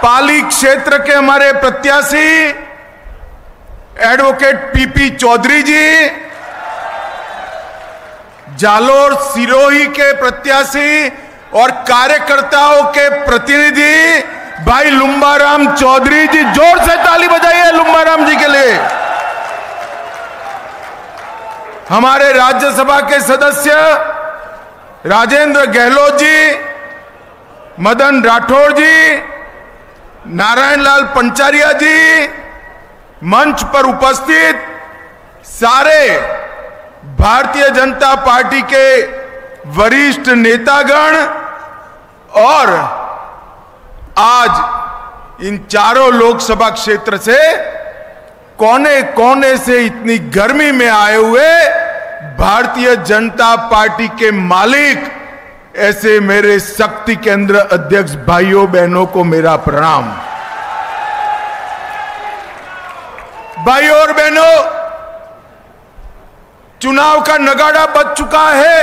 पाली क्षेत्र के हमारे प्रत्याशी एडवोकेट पीपी चौधरी जी, जालोर सिरोही के प्रत्याशी और कार्यकर्ताओं के प्रतिनिधि भाई लुम्बाराम चौधरी जी, जोर से ताली बजाइए लुम्बाराम जी के लिए। हमारे राज्यसभा के सदस्य राजेंद्र गहलोत जी, मदन राठौड़ जी, नारायण लाल पंचारिया जी, मंच पर उपस्थित सारे भारतीय जनता पार्टी के वरिष्ठ नेतागण और आज इन चारों लोकसभा क्षेत्र से कोने कोने से इतनी गर्मी में आए हुए भारतीय जनता पार्टी के मालिक ऐसे मेरे शक्ति केंद्र अध्यक्ष भाइयों बहनों को मेरा प्रणाम। भाइयों और बहनों, चुनाव का नगाड़ा बज चुका है।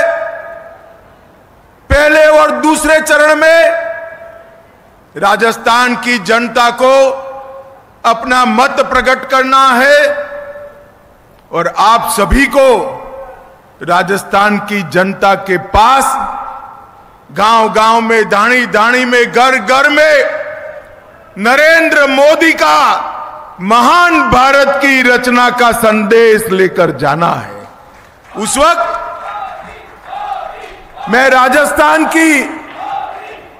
पहले और दूसरे चरण में राजस्थान की जनता को अपना मत प्रकट करना है और आप सभी को राजस्थान की जनता के पास गांव गांव में, दाणी दाणी में, घर घर में नरेंद्र मोदी का महान भारत की रचना का संदेश लेकर जाना है। उस वक्त मैं राजस्थान की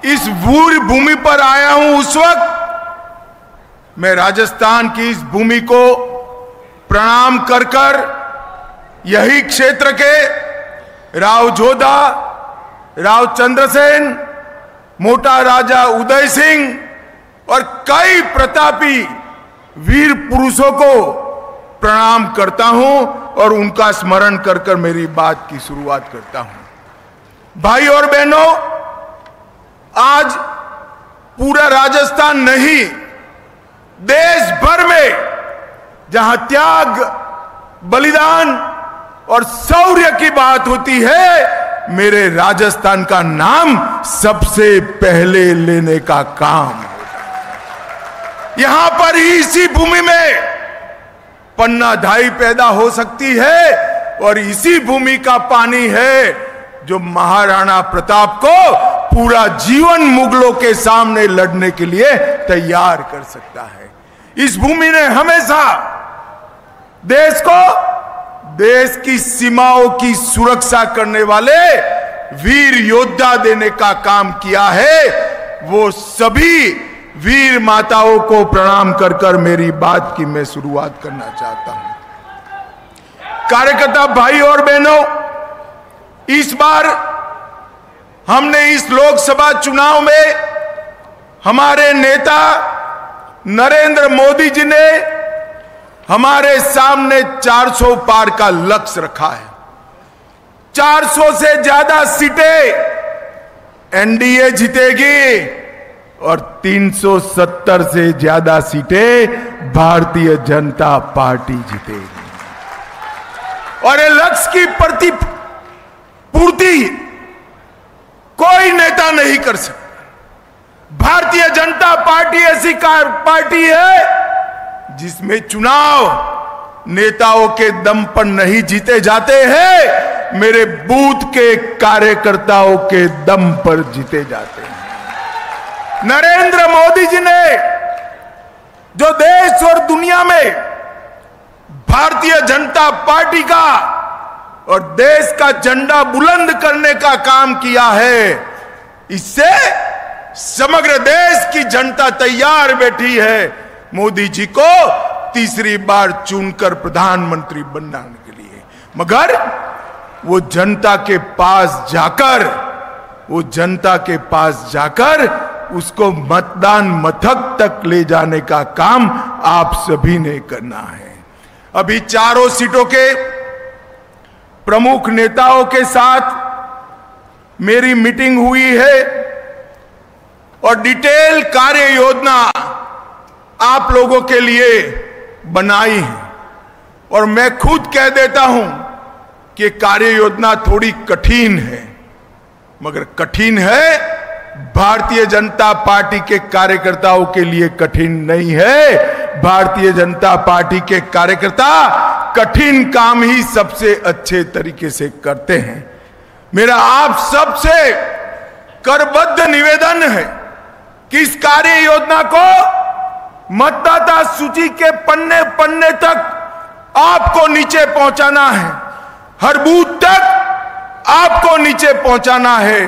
इस वीर भूमि पर आया हूं। उस वक्त मैं राजस्थान की इस भूमि को प्रणाम कर कर यही क्षेत्र के राव जोधा, राव चंद्रसेन, मोटा राजा उदय सिंह और कई प्रतापी वीर पुरुषों को प्रणाम करता हूं और उनका स्मरण कर कर मेरी बात की शुरुआत करता हूं। भाई और बहनों, आज पूरा राजस्थान नहीं, देश भर में जहां त्याग, बलिदान और शौर्य की बात होती है, मेरे राजस्थान का नाम सबसे पहले लेने का काम होता है। यहां पर ही इसी भूमि में पन्ना धाई पैदा हो सकती है और इसी भूमि का पानी है जो महाराणा प्रताप को पूरा जीवन मुगलों के सामने लड़ने के लिए तैयार कर सकता है। इस भूमि ने हमेशा देश को, देश की सीमाओं की सुरक्षा करने वाले वीर योद्धा देने का काम किया है। वो सभी वीर माताओं को प्रणाम कर कर मेरी बात की मैं शुरुआत करना चाहता हूं। कार्यकर्ता भाई और बहनों, इस बार हमने इस लोकसभा चुनाव में हमारे नेता नरेंद्र मोदी जी ने हमारे सामने 400 पार का लक्ष्य रखा है। 400 से ज्यादा सीटें एनडीए जीतेगी और 370 से ज्यादा सीटें भारतीय जनता पार्टी जीतेगी। और ये लक्ष्य की पूर्ति कोई नेता नहीं कर सकता। भारतीय जनता पार्टी ऐसी पार्टी है जिसमें चुनाव नेताओं के दम पर नहीं जीते जाते हैं, मेरे बूथ के कार्यकर्ताओं के दम पर जीते जाते हैं। नरेंद्र मोदी जी ने जो देश और दुनिया में भारतीय जनता पार्टी का और देश का झंडा बुलंद करने का काम किया है, इससे समग्र देश की जनता तैयार बैठी है मोदी जी को तीसरी बार चुनकर प्रधानमंत्री बनाने के लिए। मगर वो जनता के पास जाकर उसको मतदान मथक तक ले जाने का काम आप सभी ने करना है। अभी चारों सीटों के प्रमुख नेताओं के साथ मेरी मीटिंग हुई है और डिटेल कार्य योजना आप लोगों के लिए बनाई है। और मैं खुद कह देता हूं कि कार्य योजना थोड़ी कठिन है, मगर कठिन है भारतीय जनता पार्टी के कार्यकर्ताओं के लिए कठिन नहीं है। भारतीय जनता पार्टी के कार्यकर्ता कठिन काम ही सबसे अच्छे तरीके से करते हैं। मेरा आप सबसे करबद्ध निवेदन है कि इस कार्य योजना को मतदाता सूची के पन्ने पन्ने तक आपको नीचे पहुंचाना है, हर बूथ तक आपको नीचे पहुंचाना है,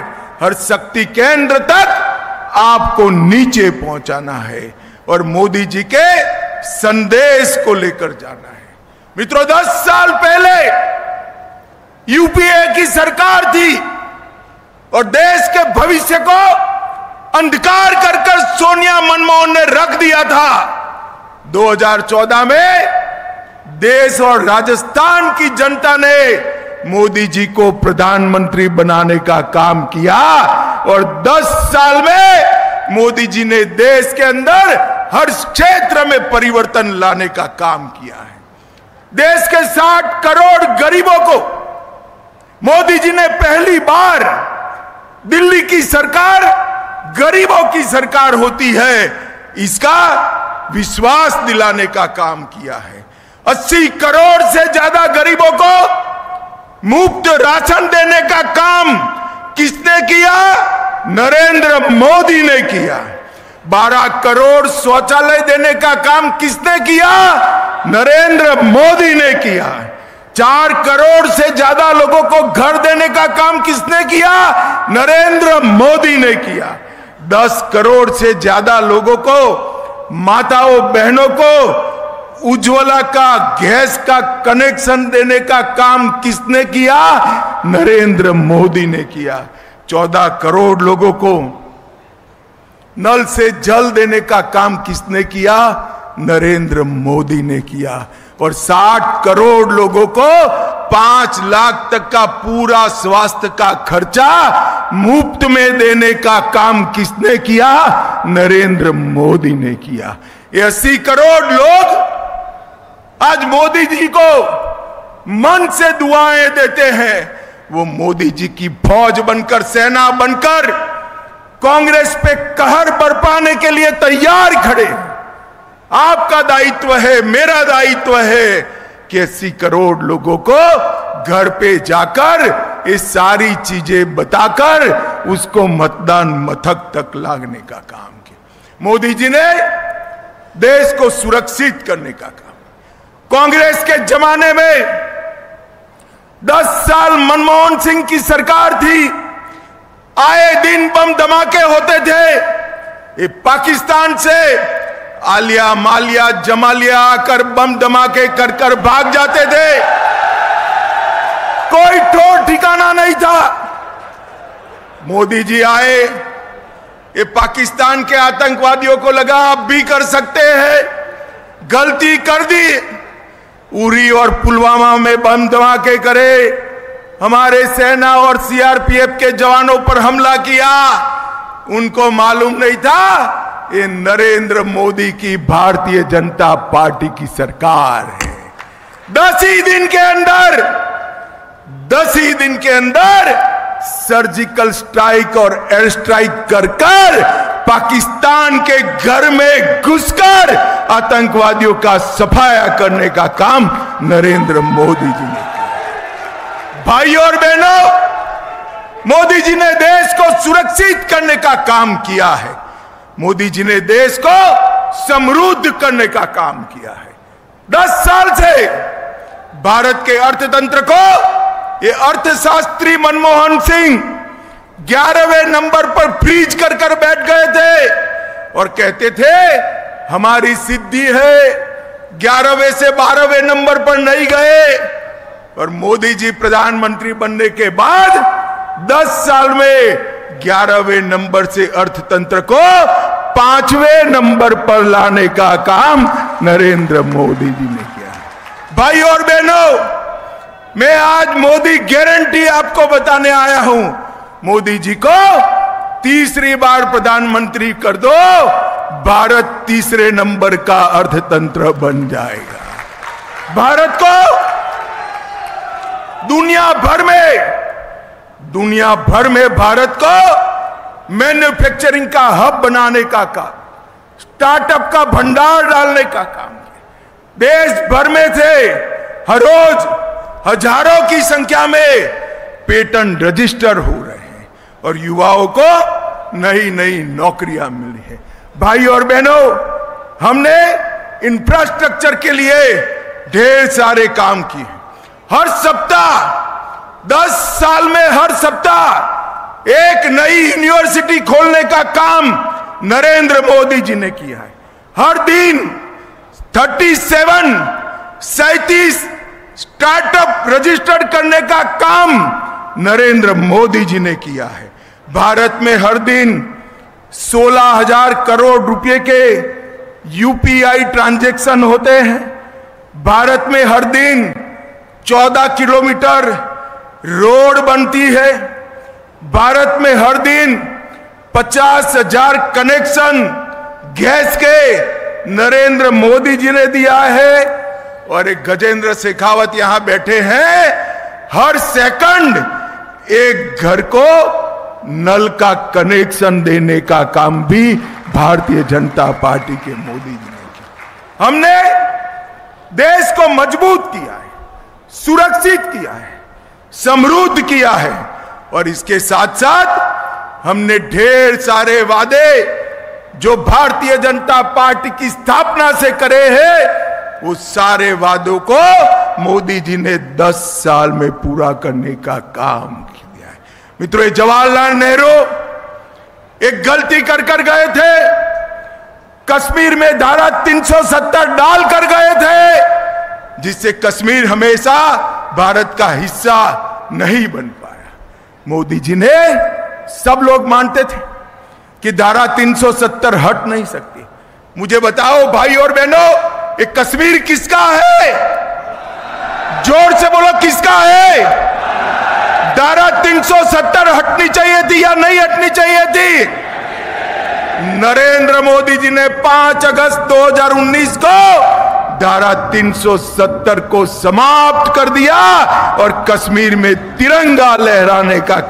हर शक्ति केंद्र तक आपको नीचे पहुंचाना है और मोदी जी के संदेश को लेकर जाना है। मित्रों, 10 साल पहले यूपीए की सरकार थी और देश के भविष्य को अंधकार कर सोनिया मनमोहन ने रख दिया था। 2014 में देश और राजस्थान की जनता ने मोदी जी को प्रधानमंत्री बनाने का काम किया और 10 साल में मोदी जी ने देश के अंदर हर क्षेत्र में परिवर्तन लाने का काम किया है। देश के 60 करोड़ गरीबों को मोदी जी ने पहली बार, दिल्ली की सरकार गरीबों की सरकार होती है, इसका विश्वास दिलाने का काम किया है। 80 करोड़ से ज्यादा गरीबों को मुफ्त राशन देने का काम किसने किया? नरेंद्र मोदी ने किया। 12 करोड़ शौचालय देने का काम किसने किया? नरेंद्र मोदी ने किया। 4 करोड़ से ज्यादा लोगों को घर देने का काम किसने किया? नरेंद्र मोदी ने किया। 10 करोड़ से ज्यादा लोगों को, माताओं बहनों को उज्ज्वला का गैस का कनेक्शन देने का काम किसने किया? नरेंद्र मोदी ने किया। 14 करोड़ लोगों को नल से जल देने का काम किसने किया? नरेंद्र मोदी ने किया। और 60 करोड़ लोगों को 5 लाख तक का पूरा स्वास्थ्य का खर्चा मुफ्त में देने का काम किसने किया? नरेंद्र मोदी ने किया। 80 करोड़ लोग आज मोदी जी को मन से दुआएं देते हैं। वो मोदी जी की फौज बनकर, सेना बनकर कांग्रेस पे कहर बरपाने के लिए तैयार खड़े। आपका दायित्व है, मेरा दायित्व है कि 80 करोड़ लोगों को घर पे जाकर ये सारी चीजें बताकर उसको मतदान मथक तक लाने का काम किया। मोदी जी ने देश को सुरक्षित करने का काम। कांग्रेस के जमाने में 10 साल मनमोहन सिंह की सरकार थी, आए दिन बम धमाके होते थे। ये पाकिस्तान से आलिया मालिया जमालिया आकर बम धमाके कर कर भाग जाते थे, कोई ठोर ठिकाना नहीं था। मोदी जी आए, ये पाकिस्तान के आतंकवादियों को लगा अब भी कर सकते हैं, गलती कर दी, उरी और पुलवामा में बम धमाके करे, हमारे सेना और सीआरपीएफ के जवानों पर हमला किया। उनको मालूम नहीं था ये नरेंद्र मोदी की भारतीय जनता पार्टी की सरकार है। 10 ही दिन के अंदर सर्जिकल स्ट्राइक और एयर स्ट्राइक कर पाकिस्तान के घर में घुसकर आतंकवादियों का सफाया करने का काम नरेंद्र मोदी जी ने किया। भाइयों और बहनों, मोदी जी ने देश को सुरक्षित करने का काम किया है। मोदी जी ने देश को समृद्ध करने का काम किया है। 10 साल से भारत के अर्थतंत्र को ये अर्थशास्त्री मनमोहन सिंह 11वें नंबर पर फ्रीज कर कर बैठ गए थे और कहते थे हमारी सिद्धि है, 11वें से 12वें नंबर पर नहीं गए। और मोदी जी प्रधानमंत्री बनने के बाद 10 साल में 11वें नंबर से अर्थतंत्र को 5वें नंबर पर लाने का काम नरेंद्र मोदी जी ने किया। भाई और बहनों, मैं आज मोदी गारंटी आपको बताने आया हूं। मोदी जी को तीसरी बार प्रधानमंत्री कर दो, भारत तीसरे नंबर का अर्थतंत्र बन जाएगा। भारत को दुनिया भर में भारत को मैन्युफैक्चरिंग का हब बनाने का काम, स्टार्टअप का भंडार डालने का काम किया। देश भर में से हर रोज हजारों की संख्या में पेटेंट रजिस्टर हो रहे हैं और युवाओं को नई नई नौकरियां मिली है। भाई और बहनों, हमने इंफ्रास्ट्रक्चर के लिए ढेर सारे काम किए। हर सप्ताह 10 साल में हर सप्ताह एक नई यूनिवर्सिटी खोलने का काम नरेंद्र मोदी जी ने किया है। हर दिन 37 स्टार्टअप रजिस्टर्ड करने का काम नरेंद्र मोदी जी ने किया है। भारत में हर दिन 16,000 करोड़ रुपए के यूपीआई ट्रांजैक्शन होते हैं। भारत में हर दिन 14 किलोमीटर रोड बनती है। भारत में हर दिन 50,000 कनेक्शन गैस के नरेंद्र मोदी जी ने दिया है। और एक गजेंद्र शेखावत यहां बैठे हैं, हर सेकंड एक घर को नल का कनेक्शन देने का काम भी भारतीय जनता पार्टी के मोदी जी ने किया। हमने देश को मजबूत किया है, सुरक्षित किया है, समृद्ध किया है और इसके साथ साथ हमने ढेर सारे वादे जो भारतीय जनता पार्टी की स्थापना से करे हैं, उस सारे वादों को मोदी जी ने 10 साल में पूरा करने का काम किया है। मित्रों, जवाहरलाल नेहरू एक गलती कर गए थे। कश्मीर में धारा 370 डाल कर गए थे, जिससे कश्मीर हमेशा भारत का हिस्सा नहीं बन पाया। मोदी जी ने, सब लोग मानते थे कि धारा 370 हट नहीं सकती। मुझे बताओ भाई और बहनों, ये कश्मीर किसका है? जोर से बोलो, किसका है? धारा 370 हटनी चाहिए थी या नहीं हटनी चाहिए थी? नरेंद्र मोदी जी ने 5 अगस्त 2019 को धारा 370 को समाप्त कर दिया और कश्मीर में तिरंगा लहराने का